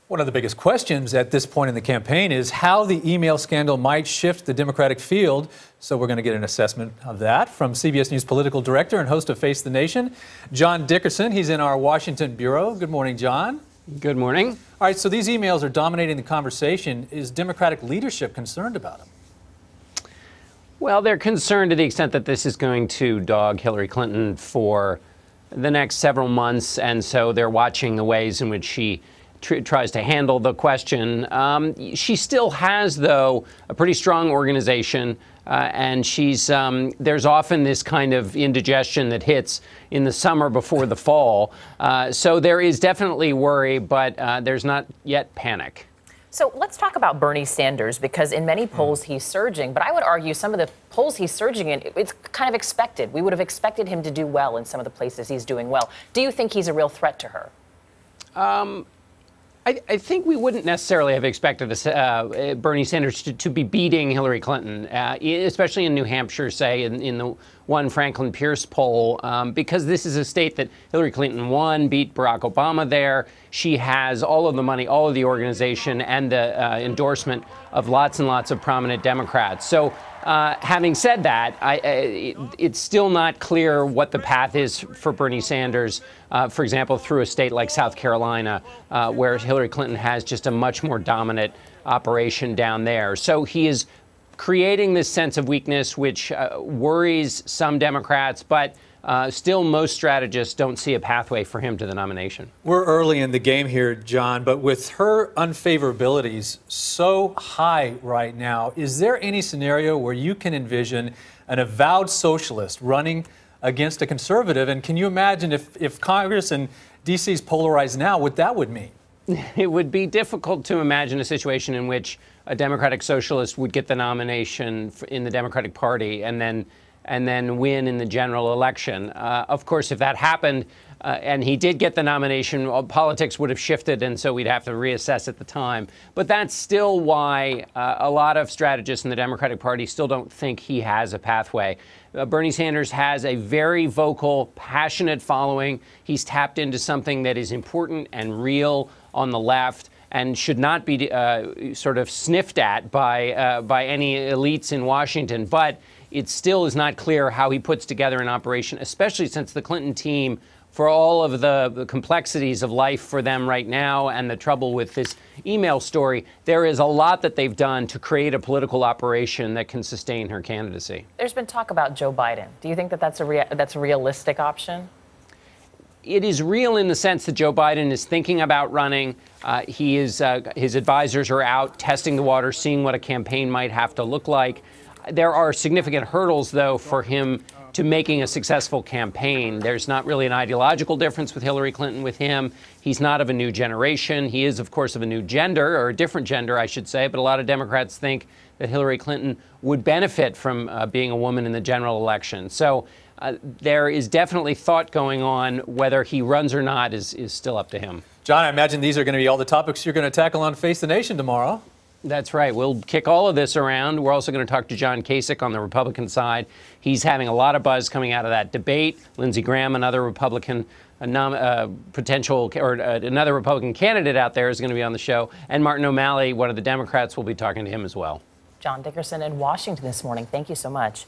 One of the biggest questions at this point in the campaign is how the email scandal might shift the Democratic field. So we're going to get an assessment of that from CBS News political director and host of Face the Nation, John Dickerson. He's in our Washington bureau. Good morning, John. Good morning. All right, so these emails are dominating the conversation. Is Democratic leadership concerned about them? Well, they're concerned to the extent that this is going to dog Hillary Clinton for the next several months, and so they're watching the ways in which she tries to handle the question. She still has, though, a pretty strong organization, and there's often this kind of indigestion that hits in the summer before the fall. So there is definitely worry, but there's not yet panic. So let's talk about Bernie Sanders, because in many polls he's surging, but I would argue some of the polls he's surging in, it's kind of expected. We would have expected him to do well in some of the places he's doing well. Do you think he's a real threat to her? I think we wouldn't necessarily have expected Bernie Sanders to be beating Hillary Clinton, especially in New Hampshire, say, in the one Franklin Pierce poll, because this is a state that Hillary Clinton won, beat Barack Obama there. She has all of the money, all of the organization, and the endorsement of lots and lots of prominent Democrats. So having said that, it's still not clear what the path is for Bernie Sanders, for example, through a state like South Carolina, where Hillary Clinton has just a much more dominant operation down there. So he is creating this sense of weakness, which worries some Democrats, but still most strategists don't see a pathway for him to the nomination. We're early in the game here, John, but with her unfavorabilities so high right now, is there any scenario where you can envision an avowed socialist running against a conservative? And can you imagine if Congress and D.C. is polarized now, what that would mean? It would be difficult to imagine a situation in which a Democratic socialist would get the nomination in the Democratic Party and then win in the general election. Of course, if that happened and he did get the nomination, politics would have shifted, and so we'd have to reassess at the time. But that's still why a lot of strategists in the Democratic Party still don't think he has a pathway. Bernie Sanders has a very vocal, passionate following. He's tapped into something that is important and real on the left and should not be sort of sniffed at by any elites in Washington. But it still is not clear how he puts together an operation, especially since the Clinton team, for all of the complexities of life for them right now and the trouble with this email story, there is a lot that they've done to create a political operation that can sustain her candidacy. There's been talk about Joe Biden. Do you think that that's a realistic option? It is real in the sense that Joe Biden is thinking about running. His advisors are out testing the water, seeing what a campaign might have to look like. There are significant hurdles, though, for him to making a successful campaign. There's not really an ideological difference with Hillary Clinton with him. He's not of a new generation. He is, of course, of a new gender, or a different gender, I should say. But a lot of Democrats think that Hillary Clinton would benefit from being a woman in the general election. So there is definitely thought going on. Whether he runs or not is still up to him. John, I imagine these are going to be all the topics you're going to tackle on Face the Nation tomorrow. That's right. We'll kick all of this around. We're also going to talk to John Kasich on the Republican side. He's having a lot of buzz coming out of that debate. Lindsey Graham, another Republican another Republican candidate out there, is going to be on the show. And Martin O'Malley, one of the Democrats, will be talking to him as well. John Dickerson in Washington this morning. Thank you so much.